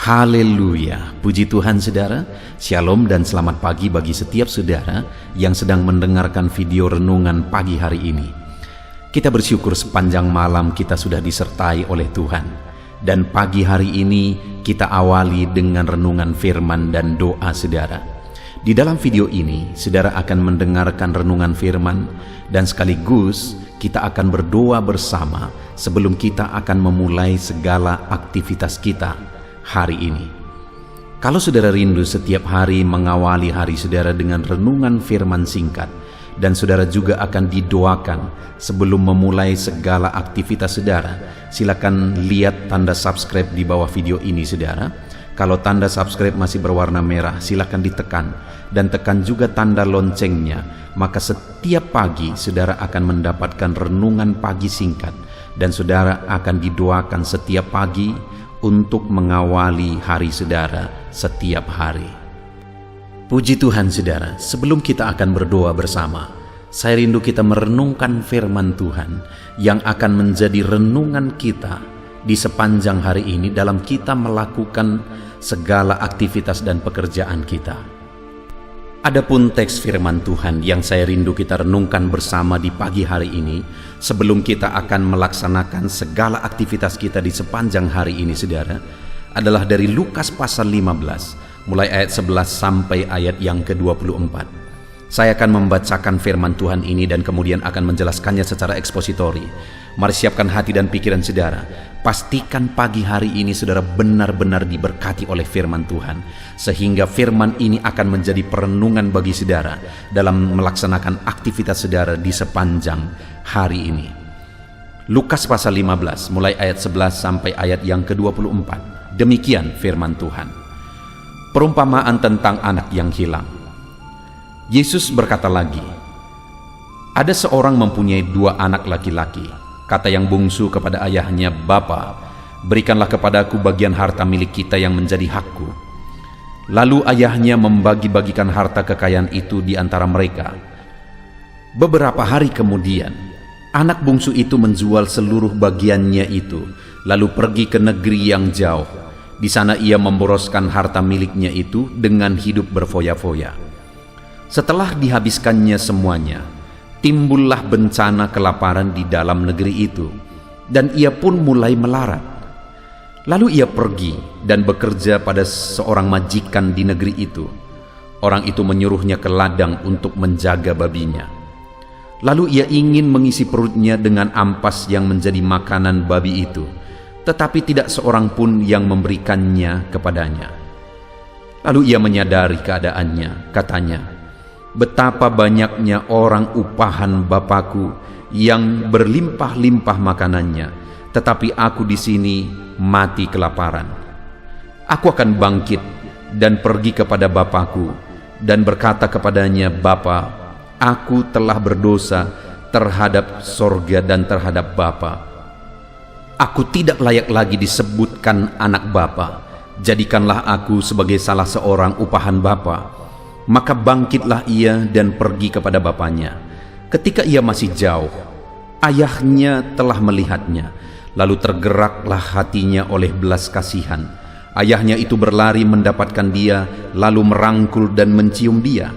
Haleluya, puji Tuhan saudara. Shalom dan selamat pagi bagi setiap saudara yang sedang mendengarkan video renungan pagi hari ini. Kita bersyukur sepanjang malam kita sudah disertai oleh Tuhan. Dan pagi hari ini kita awali dengan renungan firman dan doa saudara. Di dalam video ini saudara akan mendengarkan renungan firman dan sekaligus kita akan berdoa bersama sebelum kita akan memulai segala aktivitas kita hari ini. Kalau saudara rindu setiap hari mengawali hari saudara dengan renungan firman singkat, dan saudara juga akan didoakan sebelum memulai segala aktivitas saudara, silakan lihat tanda subscribe di bawah video ini saudara. Kalau tanda subscribe masih berwarna merah, silakan ditekan dan tekan juga tanda loncengnya. Maka setiap pagi saudara akan mendapatkan renungan pagi singkat, dan saudara akan didoakan setiap pagi untuk mengawali hari saudara setiap hari. Puji Tuhan saudara, sebelum kita akan berdoa bersama, saya rindu kita merenungkan firman Tuhan yang akan menjadi renungan kita di sepanjang hari ini dalam kita melakukan segala aktivitas dan pekerjaan kita. Adapun teks firman Tuhan yang saya rindu kita renungkan bersama di pagi hari ini sebelum kita akan melaksanakan segala aktivitas kita di sepanjang hari ini saudara, adalah dari Lukas pasal 15 mulai ayat 11 sampai ayat yang ke-24. Saya akan membacakan firman Tuhan ini dan kemudian akan menjelaskannya secara ekspositori. Mari siapkan hati dan pikiran saudara. Pastikan pagi hari ini saudara benar-benar diberkati oleh firman Tuhan, sehingga firman ini akan menjadi perenungan bagi saudara dalam melaksanakan aktivitas saudara di sepanjang hari ini. Lukas pasal 15 mulai ayat 11 sampai ayat yang ke-24. Demikian firman Tuhan. Perumpamaan tentang anak yang hilang. Yesus berkata lagi, ada seorang mempunyai 2 anak laki-laki. Kata yang bungsu kepada ayahnya, "Bapa, berikanlah kepadaku bagian harta milik kita yang menjadi hakku." Lalu ayahnya membagi-bagikan harta kekayaan itu di antara mereka. Beberapa hari kemudian, anak bungsu itu menjual seluruh bagiannya itu, lalu pergi ke negeri yang jauh. Di sana ia memboroskan harta miliknya itu dengan hidup berfoya-foya. Setelah dihabiskannya semuanya, timbullah bencana kelaparan di dalam negeri itu, dan ia pun mulai melarat. Lalu ia pergi dan bekerja pada seorang majikan di negeri itu. Orang itu menyuruhnya ke ladang untuk menjaga babinya. Lalu ia ingin mengisi perutnya dengan ampas yang menjadi makanan babi itu, tetapi tidak seorang pun yang memberikannya kepadanya. Lalu ia menyadari keadaannya, katanya, "Betapa banyaknya orang upahan Bapakku yang berlimpah-limpah makanannya, tetapi aku di sini mati kelaparan. Aku akan bangkit dan pergi kepada Bapakku dan berkata kepadanya, Bapa, aku telah berdosa terhadap sorga dan terhadap Bapa. Aku tidak layak lagi disebutkan anak Bapa. Jadikanlah aku sebagai salah seorang upahan Bapa." Maka bangkitlah ia dan pergi kepada bapaknya. Ketika ia masih jauh, ayahnya telah melihatnya, lalu tergeraklah hatinya oleh belas kasihan. Ayahnya itu berlari mendapatkan dia, lalu merangkul dan mencium dia.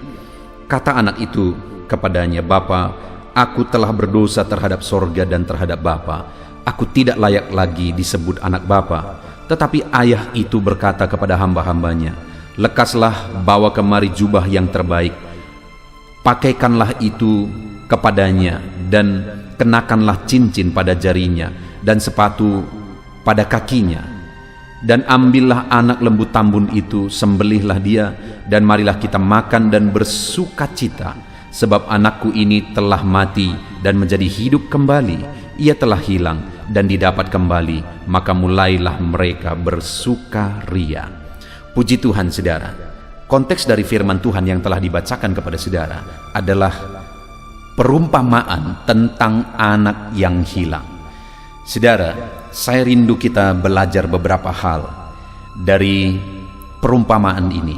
Kata anak itu kepadanya, "Bapa, aku telah berdosa terhadap sorga dan terhadap Bapa. Aku tidak layak lagi disebut anak Bapa." Tetapi ayah itu berkata kepada hamba-hambanya, "Lekaslah, bawa kemari jubah yang terbaik, pakaikanlah itu kepadanya, dan kenakanlah cincin pada jarinya, dan sepatu pada kakinya. Dan ambillah anak lembu tambun itu, sembelihlah dia, dan marilah kita makan dan bersukacita, sebab anakku ini telah mati dan menjadi hidup kembali. Ia telah hilang dan didapat kembali, maka mulailah mereka bersukaria." Puji Tuhan saudara, konteks dari firman Tuhan yang telah dibacakan kepada saudara adalah perumpamaan tentang anak yang hilang. Saudara, saya rindu kita belajar beberapa hal dari perumpamaan ini.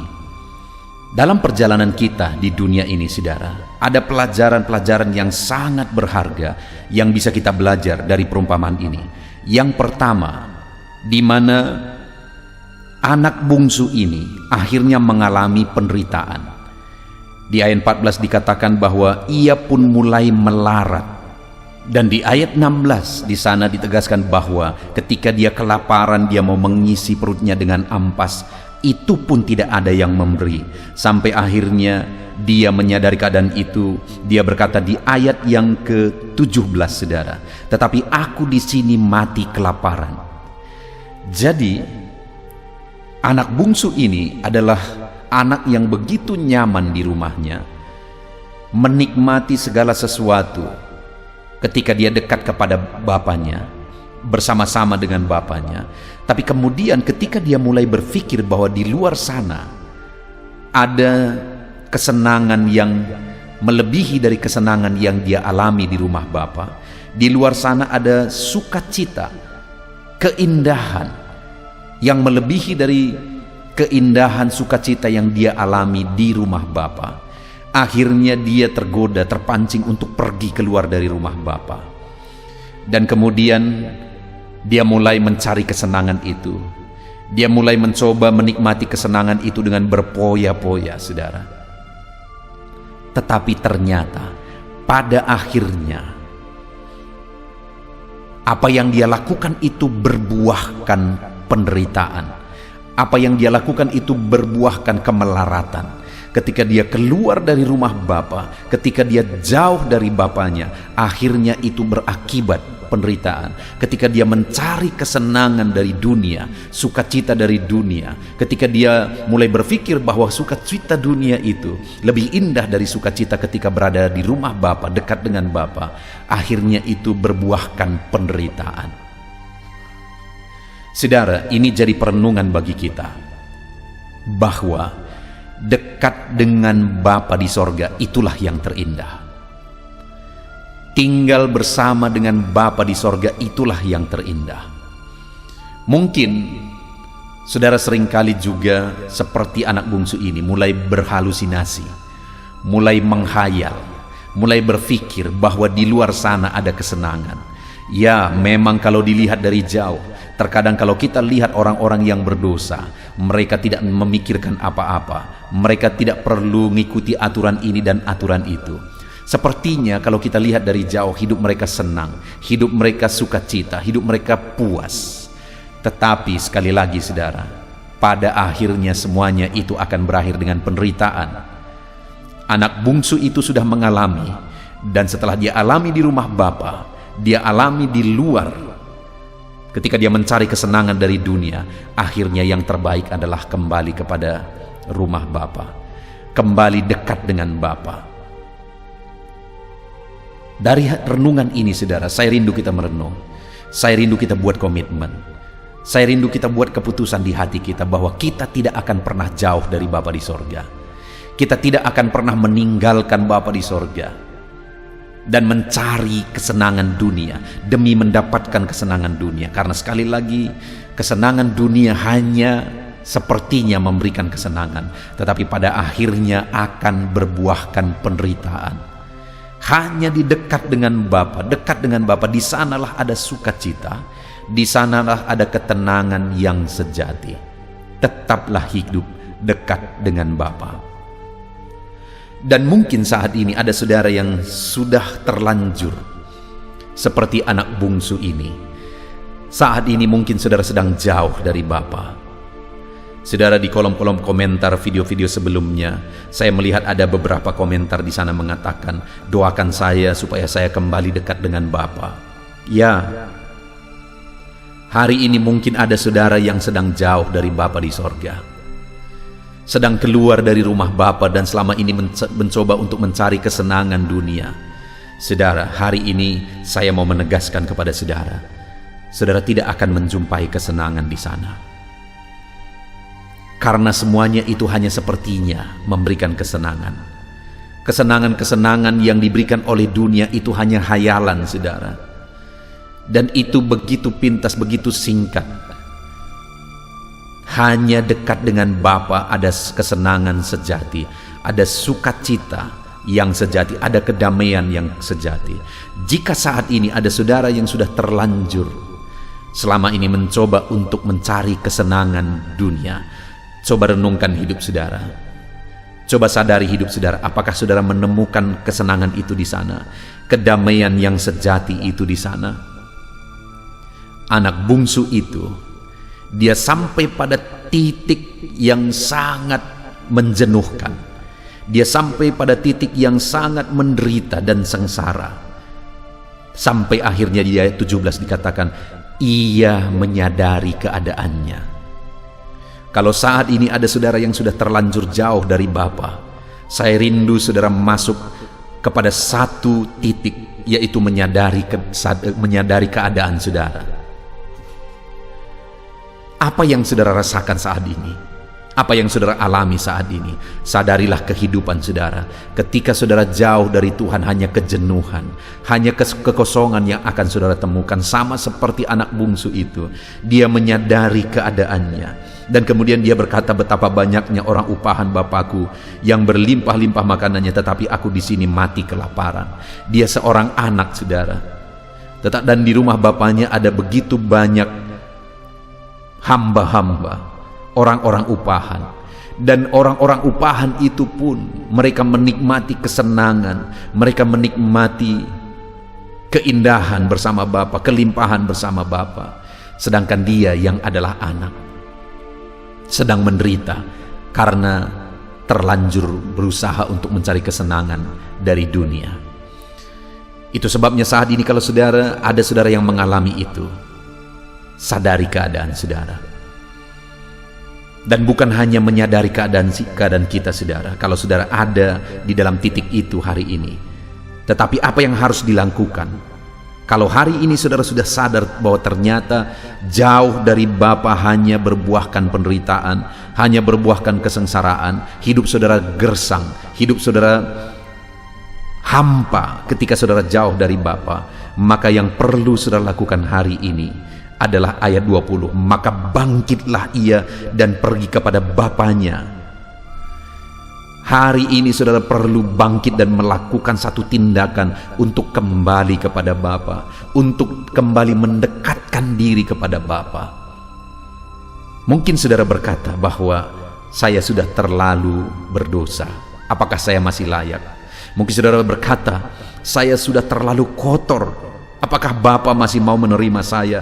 Dalam perjalanan kita di dunia ini saudara, ada pelajaran-pelajaran yang sangat berharga yang bisa kita belajar dari perumpamaan ini. Yang pertama, di mana anak bungsu ini akhirnya mengalami penderitaan. Di ayat 14 dikatakan bahwa ia pun mulai melarat. Dan di ayat 16 di sana ditegaskan bahwa ketika dia kelaparan, dia mau mengisi perutnya dengan ampas, itu pun tidak ada yang memberi. Sampai akhirnya dia menyadari keadaan itu, dia berkata di ayat yang ke-17, saudara, tetapi aku di sini mati kelaparan. Jadi anak bungsu ini adalah anak yang begitu nyaman di rumahnya, menikmati segala sesuatu ketika dia dekat kepada bapaknya, bersama-sama dengan bapaknya. Tapi kemudian ketika dia mulai berpikir bahwa di luar sana ada kesenangan yang melebihi dari kesenangan yang dia alami di rumah bapa, di luar sana ada sukacita, keindahan yang melebihi dari keindahan sukacita yang dia alami di rumah bapa. Akhirnya dia tergoda, terpancing untuk pergi keluar dari rumah bapa. Dan kemudian dia mulai mencari kesenangan itu. Dia mulai mencoba menikmati kesenangan itu dengan berpoya-poya, saudara. Tetapi ternyata pada akhirnya apa yang dia lakukan itu berbuahkan penderitaan. Apa yang dia lakukan itu berbuahkan kemelaratan. Ketika dia keluar dari rumah bapa, ketika dia jauh dari bapaknya, akhirnya itu berakibat penderitaan. Ketika dia mencari kesenangan dari dunia, sukacita dari dunia, ketika dia mulai berpikir bahwa sukacita dunia itu lebih indah dari sukacita ketika berada di rumah bapa, dekat dengan bapa, akhirnya itu berbuahkan penderitaan. Saudara, ini jadi perenungan bagi kita bahwa dekat dengan Bapa di sorga itulah yang terindah. Tinggal bersama dengan Bapa di sorga itulah yang terindah. Mungkin saudara seringkali juga seperti anak bungsu ini mulai berhalusinasi, mulai menghayal, mulai berpikir bahwa di luar sana ada kesenangan. Ya, memang kalau dilihat dari jauh, terkadang kalau kita lihat orang-orang yang berdosa, mereka tidak memikirkan apa-apa. Mereka tidak perlu mengikuti aturan ini dan aturan itu. Sepertinya kalau kita lihat dari jauh, hidup mereka senang, hidup mereka sukacita, hidup mereka puas. Tetapi sekali lagi saudara, pada akhirnya semuanya itu akan berakhir dengan penderitaan. Anak bungsu itu sudah mengalami, dan setelah dia alami di rumah bapa, dia alami di luar. Ketika dia mencari kesenangan dari dunia, akhirnya yang terbaik adalah kembali kepada rumah bapa, kembali dekat dengan bapa. Dari renungan ini saudara, saya rindu kita merenung, saya rindu kita buat komitmen, saya rindu kita buat keputusan di hati kita bahwa kita tidak akan pernah jauh dari Bapa di sorga. Kita tidak akan pernah meninggalkan Bapa di sorga dan mencari kesenangan dunia demi mendapatkan kesenangan dunia. Karena sekali lagi, kesenangan dunia hanya sepertinya memberikan kesenangan, tetapi pada akhirnya akan berbuahkan penderitaan. Hanya di dekat dengan Bapa, dekat dengan Bapa, di sanalah ada sukacita, di sanalah ada ketenangan yang sejati. Tetaplah hidup dekat dengan Bapa. Dan mungkin saat ini ada saudara yang sudah terlanjur seperti anak bungsu ini. Saat ini mungkin saudara sedang jauh dari Bapa. Saudara, di kolom-kolom komentar video-video sebelumnya, saya melihat ada beberapa komentar di sana mengatakan, doakan saya supaya saya kembali dekat dengan Bapa. Ya, hari ini mungkin ada saudara yang sedang jauh dari Bapa di sorga, sedang keluar dari rumah Bapa dan selama ini mencoba untuk mencari kesenangan dunia. Saudara, hari ini saya mau menegaskan kepada saudara, saudara tidak akan menjumpai kesenangan di sana. Karena semuanya itu hanya sepertinya memberikan kesenangan. Kesenangan-kesenangan yang diberikan oleh dunia itu hanya hayalan, saudara. Dan itu begitu pintas, begitu singkat. Hanya dekat dengan Bapa ada kesenangan sejati, ada sukacita yang sejati, ada kedamaian yang sejati. Jika saat ini ada saudara yang sudah terlanjur selama ini mencoba untuk mencari kesenangan dunia. Coba renungkan hidup saudara. Coba sadari hidup saudara, apakah saudara menemukan kesenangan itu di sana? Kedamaian yang sejati itu di sana? Anak bungsu itu, dia sampai pada titik yang sangat menjenuhkan. Dia sampai pada titik yang sangat menderita dan sengsara. Sampai akhirnya di ayat 17 dikatakan, ia menyadari keadaannya. Kalau saat ini ada saudara yang sudah terlanjur jauh dari Bapa, saya rindu saudara masuk kepada satu titik, yaitu menyadari keadaan saudara. Apa yang saudara rasakan saat ini? Apa yang saudara alami saat ini? Sadarilah kehidupan saudara. Ketika saudara jauh dari Tuhan, hanya kejenuhan, hanya kekosongan yang akan saudara temukan. Sama seperti anak bungsu itu, dia menyadari keadaannya, dan kemudian dia berkata, betapa banyaknya orang upahan Bapakku yang berlimpah-limpah makanannya, tetapi aku di sini mati kelaparan. Dia seorang anak saudara, dan di rumah bapaknya ada begitu banyak hamba-hamba, orang-orang upahan. Dan orang-orang upahan itu pun mereka menikmati kesenangan, mereka menikmati keindahan bersama Bapa, kelimpahan bersama Bapa. Sedangkan dia yang adalah anak sedang menderita karena terlanjur berusaha untuk mencari kesenangan dari dunia. Itu sebabnya saat ini kalau saudara, ada saudara yang mengalami itu, sadari keadaan saudara. Dan bukan hanya menyadari keadaan kita saudara, kalau saudara ada di dalam titik itu hari ini, tetapi apa yang harus dilakukan. Kalau hari ini saudara sudah sadar bahwa ternyata jauh dari Bapa hanya berbuahkan penderitaan, hanya berbuahkan kesengsaraan, hidup saudara gersang, hidup saudara hampa ketika saudara jauh dari Bapa, maka yang perlu saudara lakukan hari ini adalah ayat 20, maka bangkitlah ia dan pergi kepada Bapanya. Hari ini saudara perlu bangkit dan melakukan satu tindakan untuk kembali kepada Bapa, untuk kembali mendekatkan diri kepada Bapa. Mungkin saudara berkata bahwa saya sudah terlalu berdosa, apakah saya masih layak? Mungkin saudara berkata, saya sudah terlalu kotor, apakah Bapa masih mau menerima saya?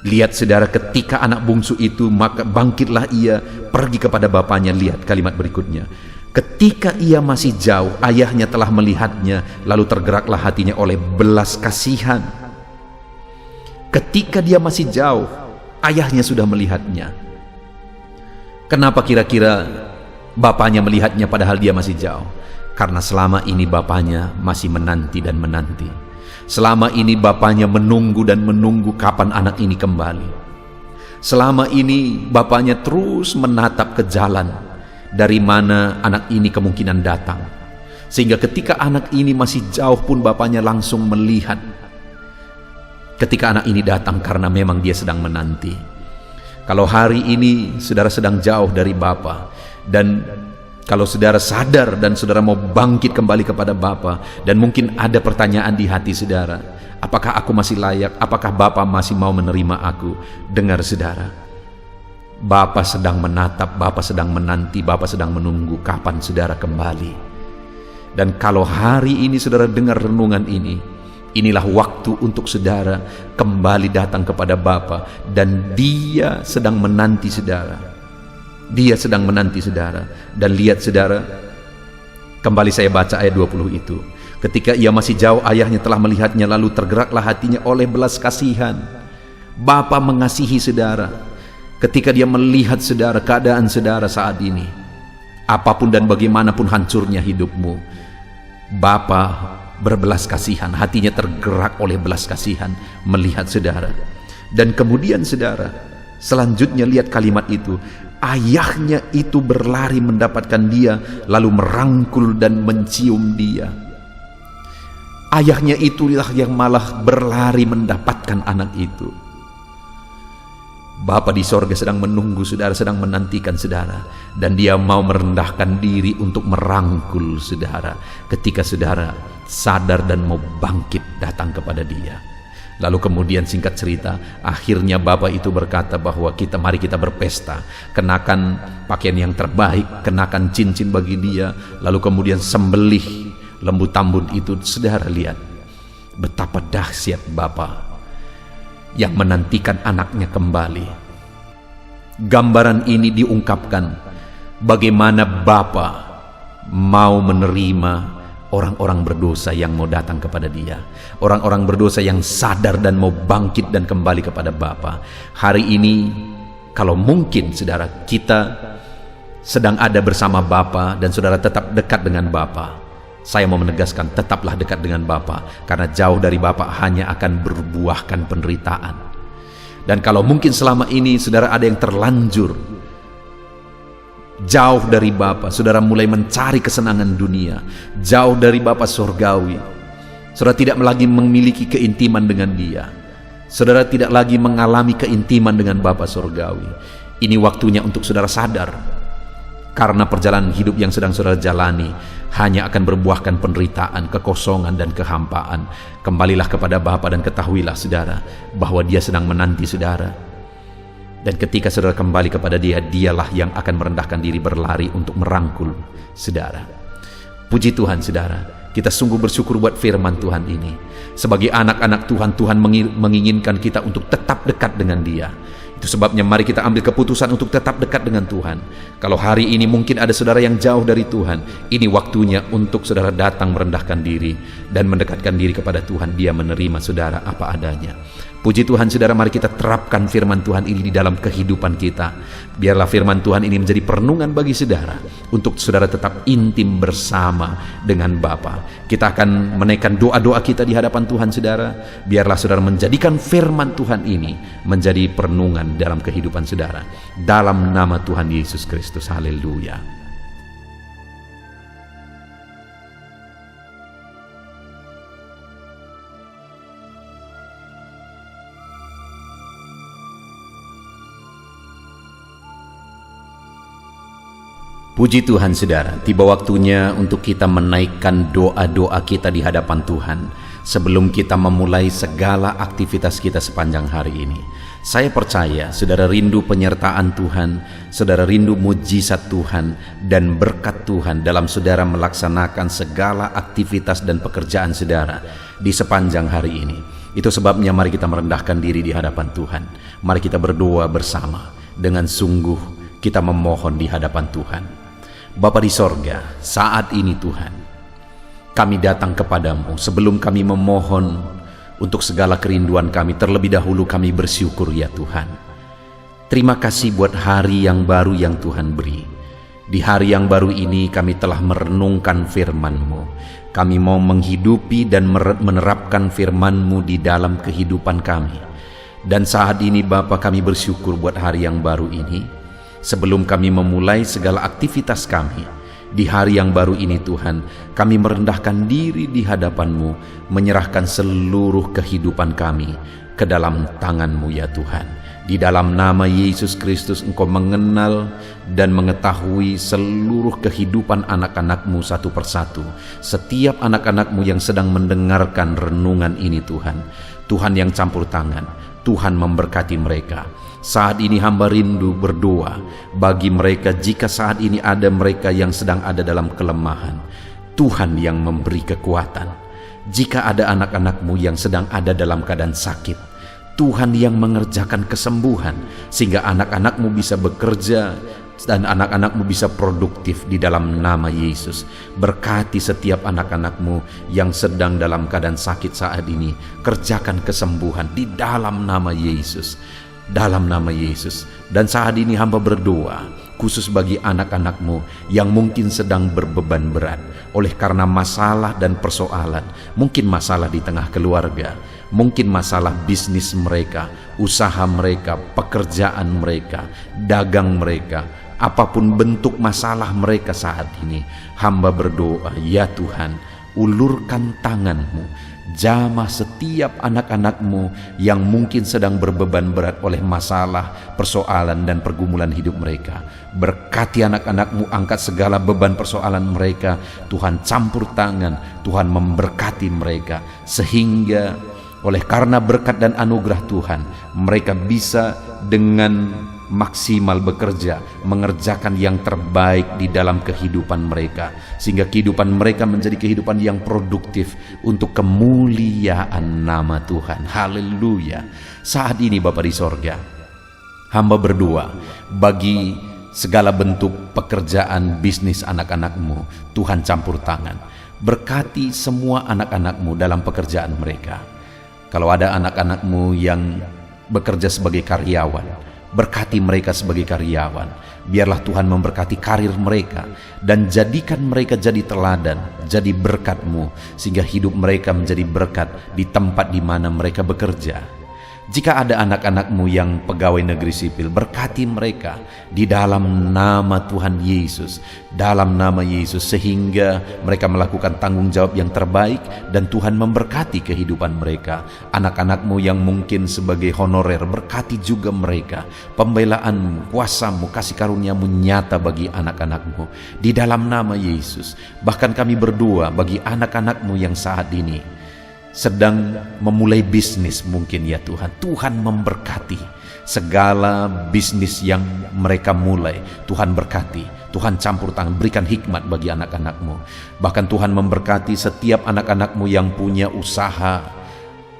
Lihat saudara, ketika anak bungsu itu, maka bangkitlah ia, pergi kepada bapanya. Lihat kalimat berikutnya, ketika ia masih jauh, ayahnya telah melihatnya, lalu tergeraklah hatinya oleh belas kasihan. Ketika dia masih jauh, ayahnya sudah melihatnya. Kenapa kira-kira bapanya melihatnya padahal dia masih jauh? Karena selama ini bapanya masih menanti dan menanti. Selama ini bapaknya menunggu dan menunggu kapan anak ini kembali. Selama ini bapaknya terus menatap ke jalan dari mana anak ini kemungkinan datang. Sehingga ketika anak ini masih jauh pun bapaknya langsung melihat ketika anak ini datang, karena memang dia sedang menanti. Kalau hari ini saudara sedang jauh dari Bapa, dan kalau saudara sadar dan saudara mau bangkit kembali kepada Bapa, dan mungkin ada pertanyaan di hati saudara, apakah aku masih layak? Apakah Bapa masih mau menerima aku? Dengar saudara, Bapa sedang menatap, Bapa sedang menanti, Bapa sedang menunggu kapan saudara kembali. Dan kalau hari ini saudara dengar renungan ini, inilah waktu untuk saudara kembali datang kepada Bapa, dan Dia sedang menanti saudara. Dia sedang menanti saudara. Dan lihat saudara, kembali saya baca ayat 20 itu. Ketika ia masih jauh, ayahnya telah melihatnya, lalu tergeraklah hatinya oleh belas kasihan. Bapa mengasihi saudara. Ketika dia melihat saudara, keadaan saudara saat ini, apapun dan bagaimanapun hancurnya hidupmu, Bapa berbelas kasihan, hatinya tergerak oleh belas kasihan melihat saudara. Dan kemudian saudara, selanjutnya lihat kalimat itu, ayahnya itu berlari mendapatkan dia, lalu merangkul dan mencium dia. Ayahnya itulah yang malah berlari mendapatkan anak itu. Bapa di sorga sedang menunggu saudara, sedang menantikan saudara, dan Dia mau merendahkan diri untuk merangkul saudara ketika saudara sadar dan mau bangkit datang kepada Dia. Lalu kemudian singkat cerita, akhirnya bapak itu berkata bahwa mari kita berpesta, kenakan pakaian yang terbaik, kenakan cincin bagi dia, lalu kemudian sembelih lembu tambun itu. Saudara lihat betapa dahsyat bapak yang menantikan anaknya kembali. Gambaran ini diungkapkan bagaimana Bapa mau menerima orang-orang berdosa yang mau datang kepada dia, orang-orang berdosa yang sadar dan mau bangkit dan kembali kepada Bapa. Hari ini kalau mungkin saudara kita sedang ada bersama Bapa dan saudara tetap dekat dengan Bapa, saya mau menegaskan, tetaplah dekat dengan Bapa, karena jauh dari Bapa hanya akan berbuahkan penderitaan. Dan kalau mungkin selama ini saudara ada yang terlanjur jauh dari Bapa, saudara mulai mencari kesenangan dunia, jauh dari Bapa surgawi, saudara tidak lagi memiliki keintiman dengan Dia, saudara tidak lagi mengalami keintiman dengan Bapa surgawi. Ini waktunya untuk saudara sadar, karena perjalanan hidup yang sedang saudara jalani hanya akan berbuahkan penderitaan, kekosongan, dan kehampaan. Kembalilah kepada Bapa dan ketahuilah saudara bahwa Dia sedang menanti saudara. Dan ketika saudara kembali kepada Dia, Dialah yang akan merendahkan diri berlari untuk merangkul saudara. Puji Tuhan saudara, kita sungguh bersyukur buat firman Tuhan ini. Sebagai anak-anak Tuhan, Tuhan menginginkan kita untuk tetap dekat dengan Dia. Itu sebabnya mari kita ambil keputusan untuk tetap dekat dengan Tuhan. Kalau hari ini mungkin ada saudara yang jauh dari Tuhan, ini waktunya untuk saudara datang merendahkan diri dan mendekatkan diri kepada Tuhan. Dia menerima saudara apa adanya. Puji Tuhan saudara, mari kita terapkan firman Tuhan ini di dalam kehidupan kita. Biarlah firman Tuhan ini menjadi perenungan bagi saudara, untuk saudara tetap intim bersama dengan Bapa. Kita akan menaikkan doa-doa kita di hadapan Tuhan saudara. Biarlah saudara menjadikan firman Tuhan ini menjadi perenungan dalam kehidupan saudara. Dalam nama Tuhan Yesus Kristus, haleluya. Puji Tuhan saudara, tiba waktunya untuk kita menaikkan doa-doa kita di hadapan Tuhan sebelum kita memulai segala aktivitas kita sepanjang hari ini. Saya percaya saudara rindu penyertaan Tuhan, saudara rindu mujizat Tuhan dan berkat Tuhan dalam saudara melaksanakan segala aktivitas dan pekerjaan saudara di sepanjang hari ini. Itu sebabnya mari kita merendahkan diri di hadapan Tuhan. Mari kita berdoa bersama dengan sungguh kita memohon di hadapan Tuhan. Bapa di sorga, saat ini Tuhan, kami datang kepadamu. Sebelum kami memohon untuk segala kerinduan kami, terlebih dahulu kami bersyukur ya Tuhan. Terima kasih buat hari yang baru yang Tuhan beri. Di hari yang baru ini kami telah merenungkan firman-Mu. Kami mau menghidupi dan menerapkan firman-Mu di dalam kehidupan kami. Dan saat ini Bapa, kami bersyukur buat hari yang baru ini. Sebelum kami memulai segala aktivitas kami di hari yang baru ini Tuhan, kami merendahkan diri di hadapan-Mu, menyerahkan seluruh kehidupan kami ke dalam tangan-Mu ya Tuhan. Di dalam nama Yesus Kristus Engkau mengenal dan mengetahui seluruh kehidupan anak-anak-Mu satu persatu. Setiap anak-anak-Mu yang sedang mendengarkan renungan ini Tuhan, Tuhan yang campur tangan, Tuhan memberkati mereka. Saat ini hamba rindu berdoa bagi mereka jika saat ini ada mereka yang sedang ada dalam kelemahan. Tuhan yang memberi kekuatan. Jika ada anak-anak-Mu yang sedang ada dalam keadaan sakit, Tuhan yang mengerjakan kesembuhan sehingga anak-anak-Mu bisa bekerja dan anak-anak-Mu bisa produktif di dalam nama Yesus. Berkati setiap anak-anak-Mu yang sedang dalam keadaan sakit saat ini. Kerjakan kesembuhan di dalam nama Yesus. Dalam nama Yesus. Dan saat ini hamba berdoa khusus bagi anak-anak-Mu yang mungkin sedang berbeban berat oleh karena masalah dan persoalan. Mungkin masalah di tengah keluarga, mungkin masalah bisnis mereka, usaha mereka, pekerjaan mereka, dagang mereka. Apapun bentuk masalah mereka saat ini, hamba berdoa, ya Tuhan, ulurkan tangan-Mu, jamah setiap anak-anak-Mu yang mungkin sedang berbeban berat oleh masalah, persoalan dan pergumulan hidup mereka. Berkati anak-anak-Mu, angkat segala beban persoalan mereka. Tuhan campur tangan, Tuhan memberkati mereka sehingga Oleh karena berkat dan anugerah Tuhan, mereka bisa dengan maksimal bekerja, mengerjakan yang terbaik di dalam kehidupan mereka, sehingga kehidupan mereka menjadi kehidupan yang produktif untuk kemuliaan nama Tuhan. Haleluya. Saat ini Bapa di sorga, hamba berdoa bagi segala bentuk pekerjaan bisnis anak-anak-Mu, Tuhan campur tangan. Berkati semua anak-anak-Mu dalam pekerjaan mereka. Kalau ada anak-anak-Mu yang bekerja sebagai karyawan, berkati mereka sebagai karyawan. Biarlah Tuhan memberkati karir mereka dan jadikan mereka jadi teladan, jadi berkat-Mu, sehingga hidup mereka menjadi berkat di tempat di mana mereka bekerja. Jika ada anak-anak-Mu yang pegawai negeri sipil, berkati mereka di dalam nama Tuhan Yesus, dalam nama Yesus, sehingga mereka melakukan tanggung jawab yang terbaik dan Tuhan memberkati kehidupan mereka. Anak-anak-Mu yang mungkin sebagai honorer, berkati juga mereka. Pembelaan-Mu, kuasa-Mu, kasih karunia-Mu nyata bagi anak-anak-Mu di dalam nama Yesus. Bahkan kami berdoa bagi anak-anak-Mu yang saat ini sedang memulai bisnis mungkin ya Tuhan. Tuhan memberkati segala bisnis yang mereka mulai. Tuhan berkati, Tuhan campur tangan, berikan hikmat bagi anak-anak-Mu. Bahkan Tuhan memberkati setiap anak-anak-Mu yang punya usaha,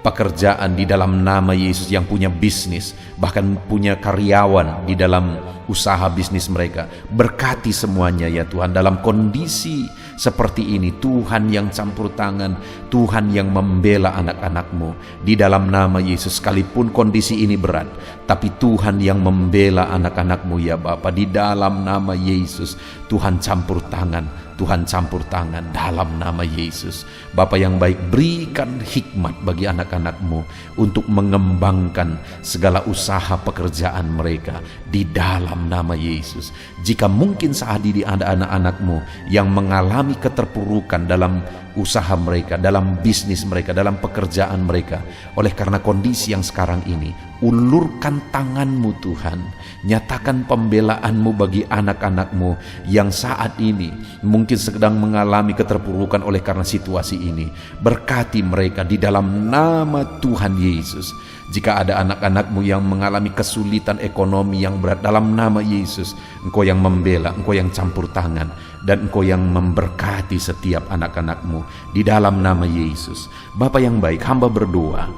pekerjaan di dalam nama Yesus, yang punya bisnis, bahkan punya karyawan di dalam usaha bisnis mereka. Berkati semuanya ya Tuhan. Dalam kondisi seperti ini, Tuhan yang campur tangan, Tuhan yang membela anak-anak-Mu di dalam nama Yesus. Sekalipun kondisi ini berat, tapi Tuhan yang membela anak-anak-Mu ya Bapa, di dalam nama Yesus. Tuhan campur tangan, Tuhan campur tangan dalam nama Yesus. Bapa yang baik, berikan hikmat bagi anak-anak-Mu untuk mengembangkan segala usaha pekerjaan mereka di dalam nama Yesus. Jika mungkin saat ini ada anak-anak-Mu yang mengalami keterpurukan dalam usaha mereka, dalam bisnis mereka, dalam pekerjaan mereka, oleh karena kondisi yang sekarang ini, ulurkan tangan-Mu Tuhan. Nyatakan pembelaan-Mu bagi anak-anak-Mu yang saat ini mungkin sedang mengalami keterpurukan oleh karena situasi ini. Berkati mereka di dalam nama Tuhan Yesus. Jika ada anak-anak-Mu yang mengalami kesulitan ekonomi yang berat, dalam nama Yesus, Engkau yang membela, Engkau yang campur tangan, dan Engkau yang memberkati setiap anak-anak-Mu di dalam nama Yesus. Bapa yang baik, hamba berdoa,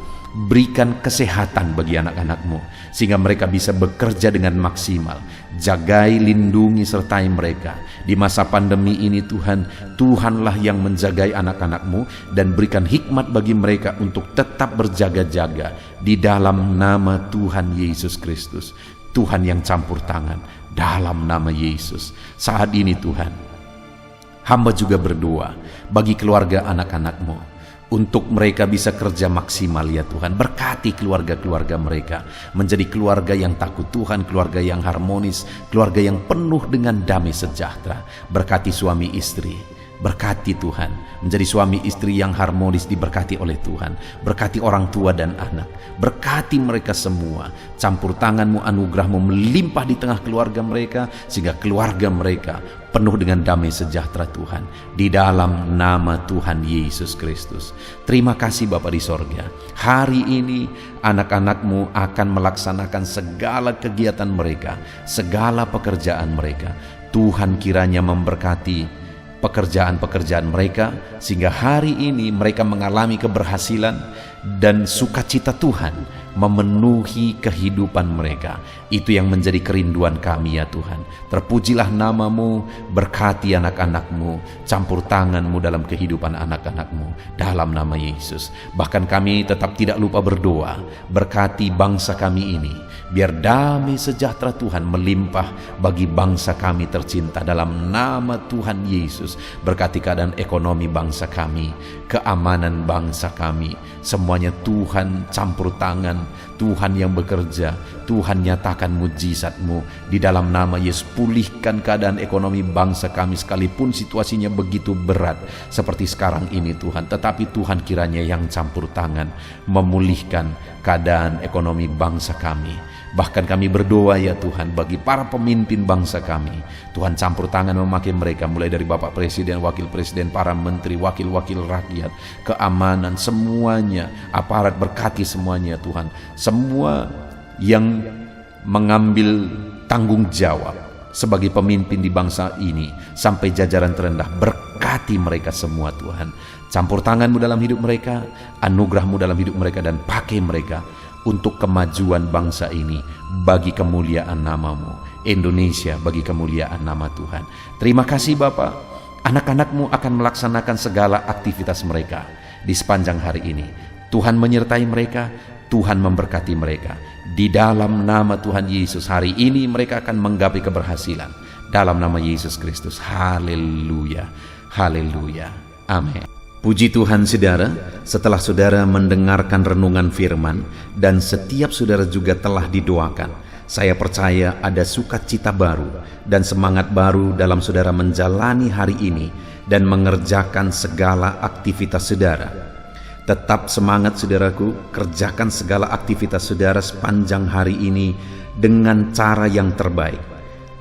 berikan kesehatan bagi anak-anak-Mu sehingga mereka bisa bekerja dengan maksimal. Jagai, lindungi, sertai mereka di masa pandemi ini Tuhan. Tuhanlah yang menjagai anak-anak-Mu dan berikan hikmat bagi mereka untuk tetap berjaga-jaga di dalam nama Tuhan Yesus Kristus. Tuhan yang campur tangan dalam nama Yesus. Saat ini Tuhan, hamba juga berdoa bagi keluarga anak-anak-Mu untuk mereka bisa kerja maksimal ya Tuhan. Berkati keluarga-keluarga mereka menjadi keluarga yang takut Tuhan, keluarga yang harmonis, keluarga yang penuh dengan damai sejahtera. Berkati suami istri, berkati Tuhan, menjadi suami istri yang harmonis, diberkati oleh Tuhan. Berkati orang tua dan anak, berkati mereka semua. Campur tangan-Mu, anugerah-Mu melimpah di tengah keluarga mereka, sehingga keluarga mereka penuh dengan damai sejahtera Tuhan, di dalam nama Tuhan Yesus Kristus. Terima kasih Bapa di sorga. Hari ini anak-anak-Mu akan melaksanakan segala kegiatan mereka, segala pekerjaan mereka. Tuhan kiranya memberkati pekerjaan-pekerjaan mereka, sehingga hari ini mereka mengalami keberhasilan dan sukacita Tuhan memenuhi kehidupan mereka. Itu yang menjadi kerinduan kami ya Tuhan. Terpujilah nama-Mu, berkati anak-anak-Mu, campur tangan-Mu dalam kehidupan anak-anak-Mu dalam nama Yesus. Bahkan kami tetap tidak lupa berdoa, berkati bangsa kami ini, biar damai sejahtera Tuhan melimpah bagi bangsa kami tercinta dalam nama Tuhan Yesus. Berkati keadaan ekonomi bangsa kami, keamanan bangsa kami, semuanya Tuhan campur tangan. Tuhan yang bekerja, Tuhan nyatakan mujizat-Mu di dalam nama Yesus. Pulihkan keadaan ekonomi bangsa kami sekalipun situasinya begitu berat seperti sekarang ini Tuhan. Tetapi Tuhan kiranya yang campur tangan memulihkan keadaan ekonomi bangsa kami. Bahkan kami berdoa ya Tuhan bagi para pemimpin bangsa kami. Tuhan campur tangan memakai mereka, mulai dari Bapak Presiden, Wakil Presiden, para menteri, wakil-wakil rakyat, keamanan, semuanya, aparat, berkati semuanya Tuhan. Semua yang mengambil tanggung jawab sebagai pemimpin di bangsa ini sampai jajaran terendah, berkati mereka semua Tuhan. Campur tangan-Mu dalam hidup mereka, anugerah-Mu dalam hidup mereka, dan pakai mereka untuk kemajuan bangsa ini bagi kemuliaan nama-Mu. Indonesia bagi kemuliaan nama Tuhan. Terima kasih Bapa, anak-anak-Mu akan melaksanakan segala aktivitas mereka di sepanjang hari ini. Tuhan menyertai mereka, Tuhan memberkati mereka. Di dalam nama Tuhan Yesus, hari ini mereka akan menggapai keberhasilan. Dalam nama Yesus Kristus. Haleluya, haleluya, amin. Puji Tuhan saudara, setelah saudara mendengarkan renungan firman dan setiap saudara juga telah didoakan, saya percaya ada sukacita baru dan semangat baru dalam saudara menjalani hari ini dan mengerjakan segala aktivitas saudara. Tetap semangat saudaraku, kerjakan segala aktivitas saudara sepanjang hari ini dengan cara yang terbaik.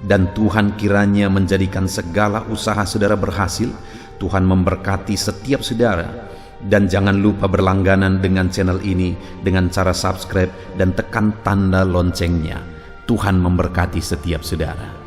Dan Tuhan kiranya menjadikan segala usaha saudara berhasil. Tuhan memberkati setiap saudara. Dan jangan lupa berlangganan dengan channel ini dengan cara subscribe dan tekan tanda loncengnya. Tuhan memberkati setiap saudara.